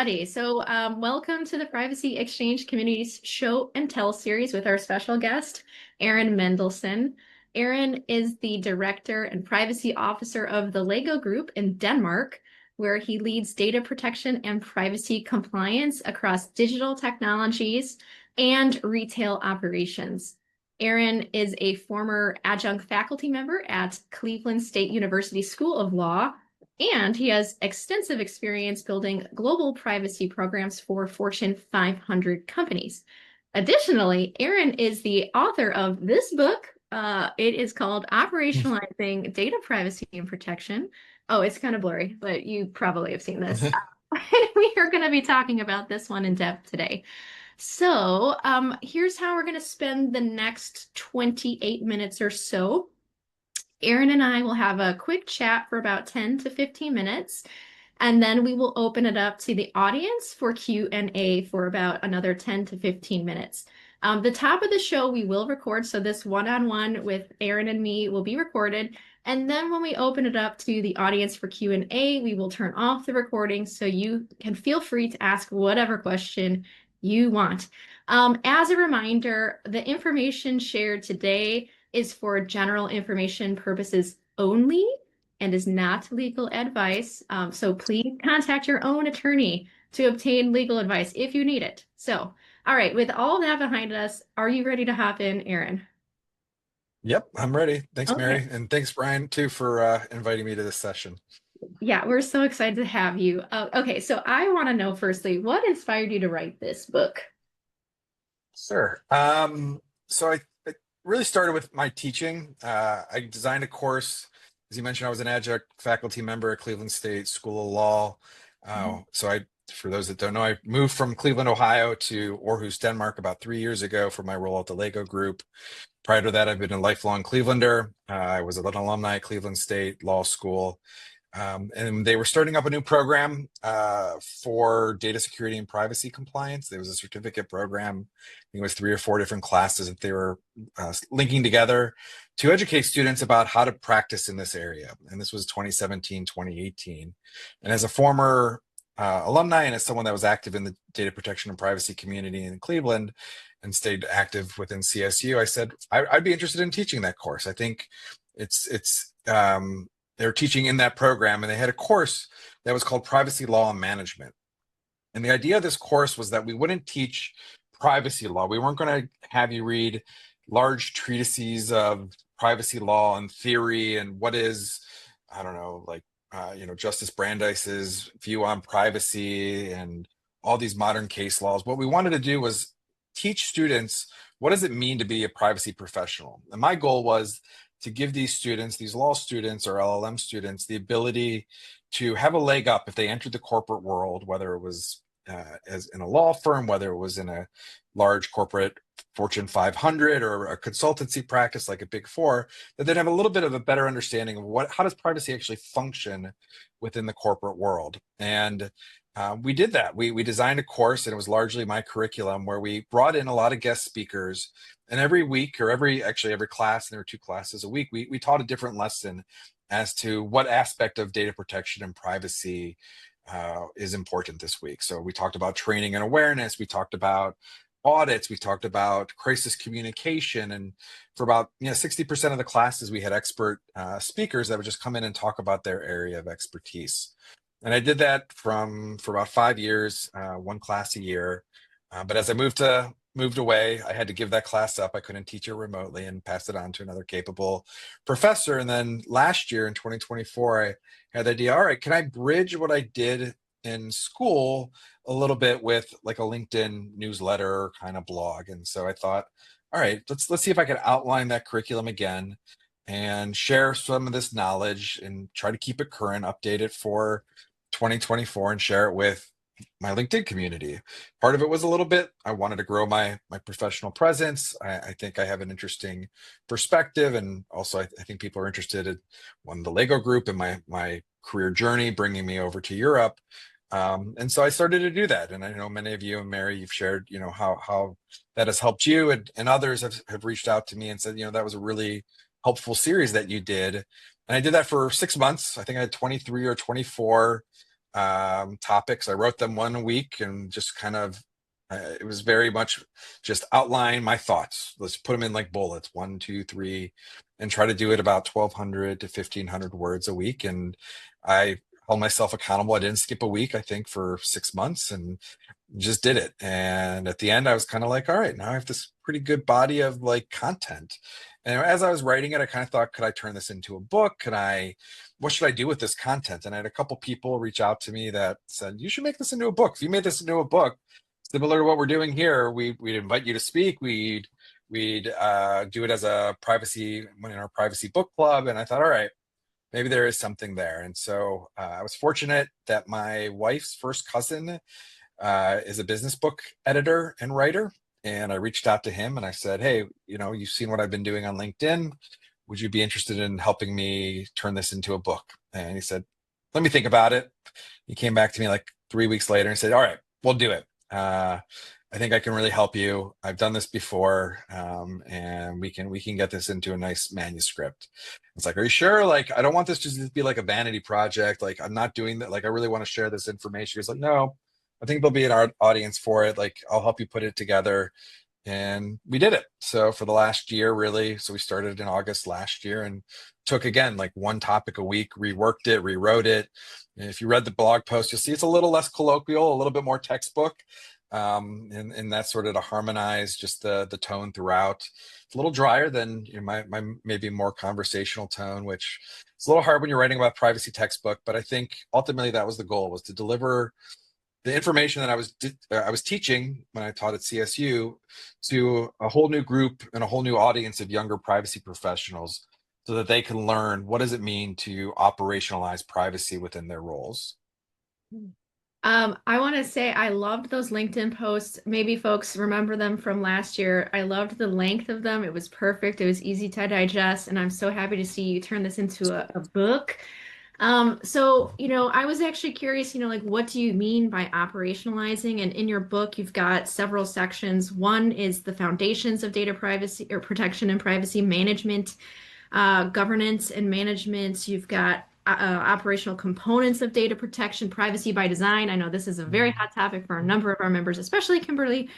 everybody. Welcome to the Privacy Exchange Community's Show and Tell series with our special guest, Aaron Mendelsohn. Aaron is the Director and Privacy Officer of the Lego Group in Denmark, where he leads data protection and privacy compliance across digital technologies and retail operations. Aaron is a former adjunct faculty member at Cleveland State University School of Law, and he has extensive experience building global privacy programs for Fortune 500 companies. Additionally, Aaron is the author of this book. It is called Operationalizing Data Privacy and Protection. Oh, it's kind of blurry, but you probably have seen this. We are going to be talking about this one in depth today. Here's how we're going to spend the next 28 minutes or so. Aaron and I will have a quick chat for about 10 to 15 minutes, and then we will open it up to the audience for Q&A for about another 10 to 15 minutes. The top of the show we will record, so this one-on-one with Aaron and me will be recorded, and then when we open it up to the audience for Q&A, we will turn off the recording so you can feel free to ask whatever question you want. As a reminder, the information shared today is for general information purposes only and is not legal advice. So please contact your own attorney to obtain legal advice if you need it. So, all right, with all that behind us, are you ready to hop in, Aaron? Yep, I'm ready. Thanks, Okay. Mary. And thanks, Brian, too, for inviting me to this session. Yeah, we're so excited to have you. Okay, so I want to know firstly, what inspired you to write this book? Sure. So it really started with my teaching. I designed a course. As you mentioned, I was an adjunct faculty member at Cleveland State School of Law. For those that don't know, I moved from Cleveland, Ohio to Aarhus, Denmark about 3 years ago for my role at the Lego Group. Prior to that, I've been a lifelong Clevelander. I was an alumni at Cleveland State Law School. And they were starting up a new program for data security and privacy compliance. There was a certificate program. I think it was 3 or 4 different classes that they were linking together to educate students about how to practice in this area. And this was 2017, 2018. And as a former alumni and as someone that was active in the data protection and privacy community in Cleveland and stayed active within CSU, I said, I'd be interested in teaching that course. I think they were teaching in that program, and they had a course that was called Privacy Law and Management. And the idea of this course was that we wouldn't teach privacy law. We weren't going to have you read large treatises of privacy law and theory and what is, I don't know, like, Justice Brandeis's view on privacy and all these modern case laws. What we wanted to do was teach students, what does it mean to be a privacy professional? And my goal was to give these students, these law students or LLM students, the ability to have a leg up if they entered the corporate world, whether it was as in a law firm, whether it was in a large corporate Fortune 500 or a consultancy practice like a Big Four, that they'd have a little bit of a better understanding of how does privacy actually function within the corporate world. And we did that. We designed a course, and it was largely my curriculum, where we brought in a lot of guest speakers. And every week, or every class, and there were 2 classes a week, we taught a different lesson as to what aspect of data protection and privacy is important this week. So we talked about training and awareness. We talked about audits. We talked about crisis communication. And for about 60% of the classes, we had expert speakers that would just come in and talk about their area of expertise. And I did that for about 5 years, 1 class a year. But as I moved away, I had to give that class up. I couldn't teach it remotely and pass it on to another capable professor. And then last year in 2024, I had the idea, all right, can I bridge what I did in school a little bit with like a LinkedIn newsletter kind of blog? And so I thought, all right, let's see if I can outline that curriculum again and share some of this knowledge and try to keep it current, update it for 2024 and share it with my LinkedIn community. Part of it was a little bit, I wanted to grow my professional presence. I think I have an interesting perspective. And also I think people are interested in the Lego Group and my career journey, bringing me over to Europe. And so I started to do that. And I know many of you, and Mary, you've shared, how that has helped you, and others have reached out to me and said, that was a really helpful series that you did. And I did that for 6 months. I think I had 23 or 24 topics. I wrote them one a week and just kind of, it was very much just outline my thoughts. Let's put them in like bullets, one, two, three, and try to do it about 1,200 to 1,500 words a week. And I held myself accountable. I didn't skip a week, I think, for 6 months, and just did it. And at the end, I was kind of like, all right, now I have this pretty good body of like content. And as I was writing it, I kind of thought, could I turn this into a book? What should I do with this content? And I had a couple people reach out to me that said, you should make this into a book. If you made this into a book, similar to what we're doing here, we'd invite you to speak. We'd do it as a privacy, in our privacy book club. And I thought, all right, maybe there is something there. And so I was fortunate that my wife's first cousin is a business book editor and writer. And I reached out to him and I said, hey, you've seen what I've been doing on LinkedIn. Would you be interested in helping me turn this into a book? And he said, let me think about it. He came back to me like 3 weeks later and said, all right, we'll do it. I think I can really help you. I've done this before, and we can get this into a nice manuscript. It's like, are you sure? Like, I don't want this just to be like a vanity project. Like, I'm not doing that. Like, I really want to share this information. He's like, no, I think there'll be an audience for it. Like, I'll help you put it together. And we did it. So for the last year, really. So we started in August last year and took again like one topic a week, reworked it, rewrote it. And if you read the blog post, you'll see it's a little less colloquial, a little bit more textbook. And that's sort of to harmonize just the tone throughout. It's a little drier than my maybe more conversational tone, which it's a little hard when you're writing about privacy textbook. But I think ultimately that was the goal, was to deliver the information that I was teaching when I taught at CSU to a whole new group and a whole new audience of younger privacy professionals, so that they can learn what does it mean to operationalize privacy within their roles. I want to say I loved those LinkedIn posts. Maybe folks remember them from last year. I loved the length of them. It was perfect. It was easy to digest, and I'm so happy to see you turn this into a book. I was actually curious, like what do you mean by operationalizing? And in your book, you've got several sections. One is the foundations of data privacy or protection and privacy management, governance and management. You've got operational components of data protection, privacy by design. I know this is a very hot topic for a number of our members, especially Kimberly.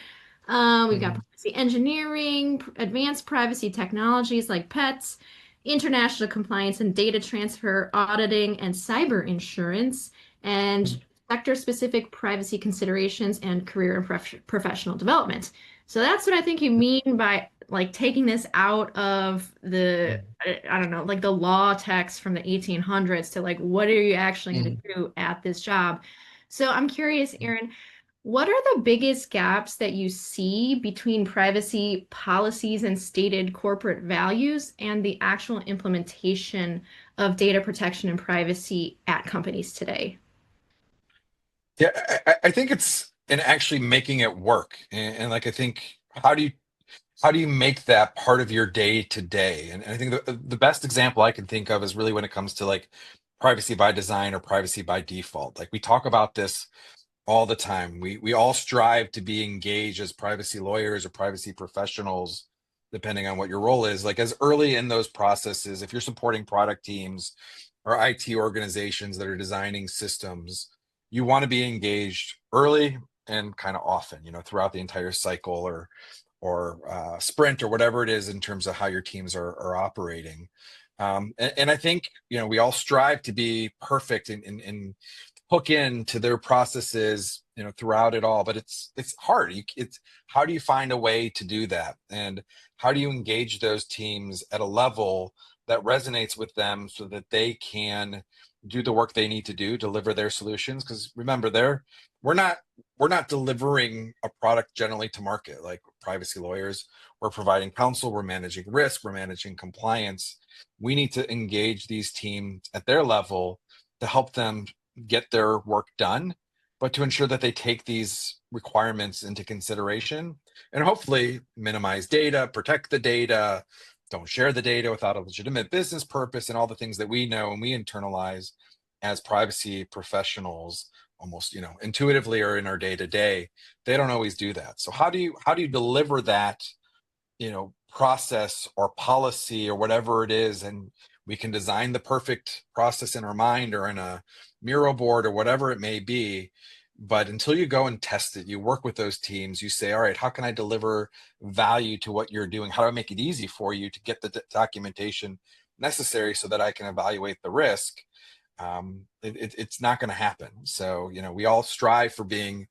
We've got Mhm. privacy engineering, advanced privacy technologies like pets, international compliance and data transfer, auditing, and cyber insurance, and sector-specific privacy considerations and career and professional development. So that's what I think you mean by like taking this out of the, I don't know, like the law text from the 1800s to like, what are you actually going Mhm. to do at this job? So I'm curious, Aaron, what are the biggest gaps that you see between privacy policies and stated corporate values and the actual implementation of data protection and privacy at companies today? Yeah, I think it's in actually making it work. And like, I think, how do you make that part of your day to day? And I think the best example I can think of is really when it comes to like privacy by design or privacy by default. Like, we talk about this all the time. We all strive to be engaged as privacy lawyers or privacy professionals, depending on what your role is. Like, as early in those processes, if you're supporting product teams or IT organizations that are designing systems, you want to be engaged early and kind of often, throughout the entire cycle, or sprint, or whatever it is in terms of how your teams are operating. And I think we all strive to be perfect and hook into their processes throughout it all, but it's hard. It's How do you find a way to do that, and how do you engage those teams at a level that resonates with them so that they can do the work they need to do, deliver their solutions? Because remember, we're not we're not delivering a product generally to market. Like privacy lawyers, we're providing counsel, we're managing risk, we're managing compliance. We need to engage these teams at their level to help them get their work done, but to ensure that they take these requirements into consideration and hopefully minimize data, protect the data, don't share the data without a legitimate business purpose, and all the things that we know and we internalize as privacy professionals, almost intuitively, or in our day to day. They don't always do that. So how do you deliver that process or policy or whatever it is? And we can design the perfect process in our mind or in Miro board or whatever it may be. But until you go and test it, you work with those teams, you say, all right, how can I deliver value to what you're doing? How do I make it easy for you to get the documentation necessary so that I can evaluate the risk? It's not going to happen. So, we all strive for being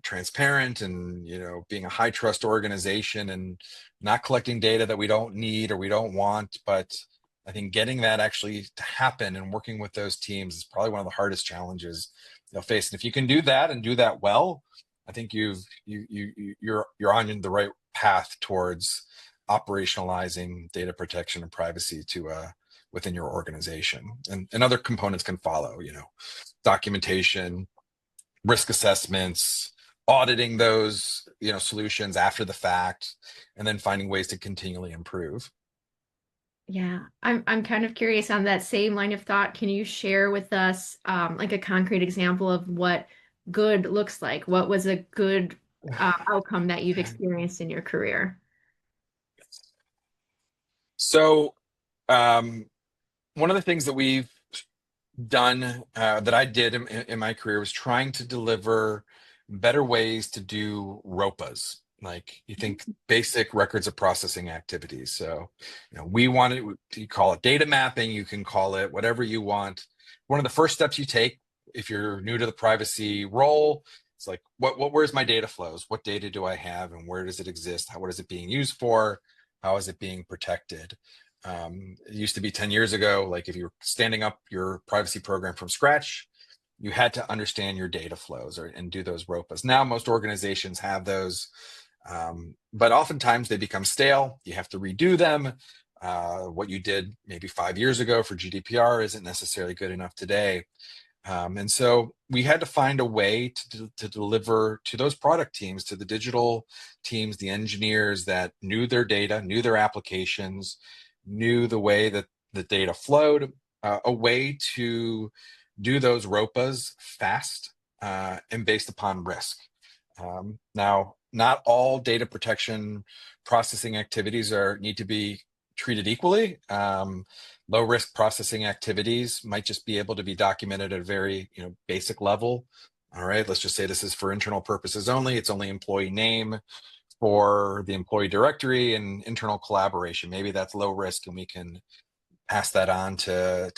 transparent and, being a high trust organization and not collecting data that we don't need or we don't want. But I think getting that actually to happen and working with those teams is probably one of the hardest challenges they'll face. And if you can do that and do that well, I think you're on the right path towards operationalizing data protection and privacy to within your organization. And other components can follow, documentation, risk assessments, auditing those, solutions after the fact, and then finding ways to continually improve. Yeah, I'm kind of curious on that same line of thought. Can you share with us like a concrete example of what good looks like? What was a good outcome that you've experienced in your career? So, um, one of the things that we've done that I did in my career was trying to deliver better ways to do ROPAs. Like, you think basic records of processing activities. So, we wanted to call it data mapping. You can call it whatever you want. One of the first steps you take if you're new to the privacy role, it's like, where's my data flows? What data do I have, and where does it exist? What is it being used for? How is it being protected? It used to be 10 years ago, like if you were standing up your privacy program from scratch, you had to understand your data flows and do those ROPAs. Now, most organizations have those, but oftentimes they become stale. You have to redo them. What you did maybe 5 years ago for GDPR isn't necessarily good enough today. And so we had to find a way to deliver to those product teams, to the digital teams, the engineers that knew their data, knew their applications, knew the way that the data flowed, a way to do those ROPAs fast and based upon risk. Now, not all data protection processing activities need to be treated equally. Low risk processing activities might just be able to be documented at a very basic level. All right, let's just say this is for internal purposes only. It's only employee name for the employee directory and internal collaboration. Maybe that's low risk and we can pass that on to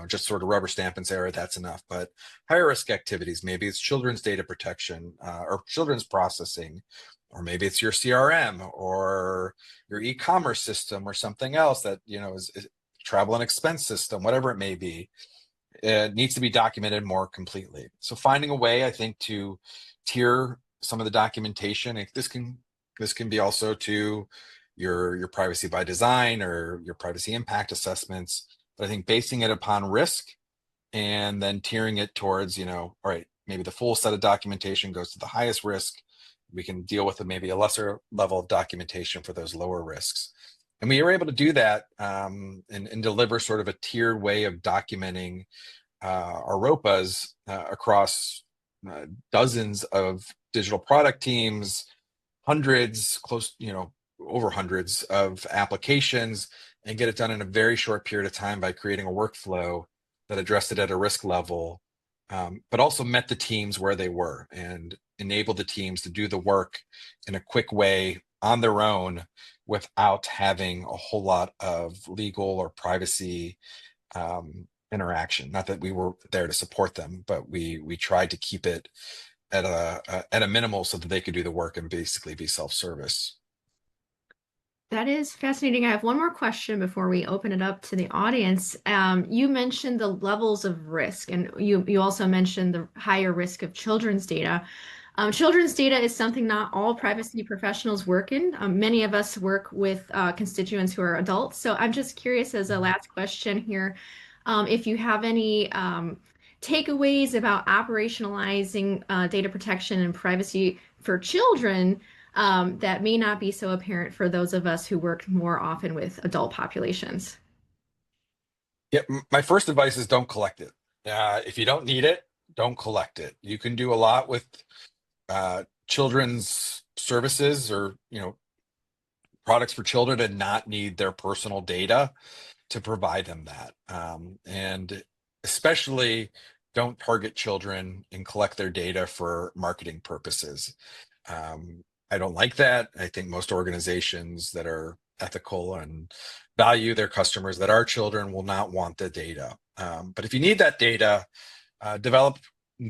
just sort of rubber stamp and say, all right, that's enough. But higher risk activities, maybe it's children's data protection or children's processing, or maybe it's your CRM or your e-commerce system or something else that is travel and expense system, whatever it may be. It needs to be documented more completely. So finding a way, I think, to tier some of the documentation. This can be also to your privacy by design or your privacy impact assessments. But I think basing it upon risk and then tiering it towards, all right, maybe the full set of documentation goes to the highest risk. We can deal with maybe a lesser level of documentation for those lower risks. And we were able to do that and deliver sort of a tiered way of documenting our ROPAs across dozens of digital product teams, hundreds, over hundreds of applications, and get it done in a very short period of time by creating a workflow that addressed it at a risk level, but also met the teams where they were and enabled the teams to do the work in a quick way on their own without having a whole lot of legal or privacy interaction. Not that we were there to support them, but we tried to keep it at a minimal so that they could do the work and basically be self-service. That is fascinating. I have one more question before we open it up to the audience. You mentioned the levels of risk, and you also mentioned the higher risk of children's data. Children's data is something not all privacy professionals work in. Many of us work with constituents who are adults. So I'm just curious, as a last question here, if you have any takeaways about operationalizing data protection and privacy for children that may not be so apparent for those of us who work more often with adult populations. Yeah, my first advice is don't collect it. If you don't need it, don't collect it. You can do a lot with children's services or products for children and not need their personal data to provide them that. And especially don't target children and collect their data for marketing purposes. I don't like that. I think most organizations that are ethical and value their customers that are children will not want the data. But if you need that data, develop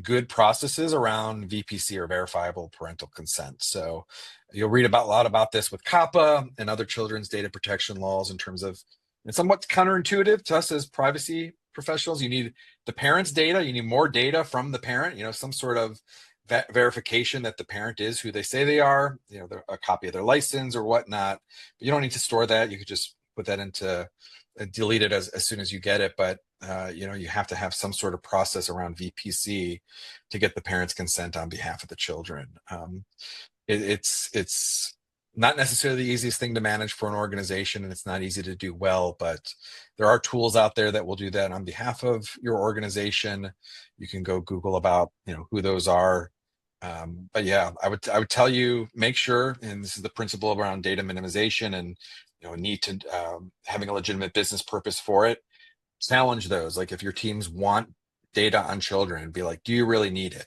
good processes around VPC or verifiable parental consent. So you'll read about a lot about this with COPPA and other children's data protection laws in terms of it's somewhat counterintuitive to us as privacy professionals. You need the parent's data, you need more data from the parent, some sort of verification that the parent is who they say they are, a copy of their license or whatnot. But you don't need to store that. You could just put that into delete it as soon as you get it. But you have to have some sort of process around VPC to get the parents' consent on behalf of the children. It's not necessarily the easiest thing to manage for an organization, and it's not easy to do well, but there are tools out there that will do that on behalf of your organization. You can go Google about who those are. But yeah, I would tell you, make sure, and this is the principle around data minimization and need to having a legitimate business purpose for it. Challenge those. Like if your teams want data on children, be like, do you really need it?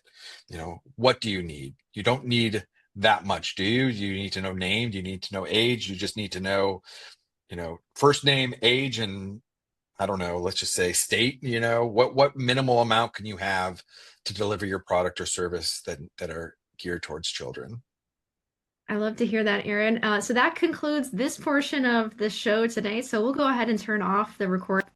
What do you need? You don't need that much, do you? Do you need to know name? Do you need to know age? You just need to know, first name, age, and I don't know, let's just say state. What minimal amount can you have to deliver your product or service that are geared towards children? I love to hear that, Aaron. So that concludes this portion of the show today. So we'll go ahead and turn off the recording.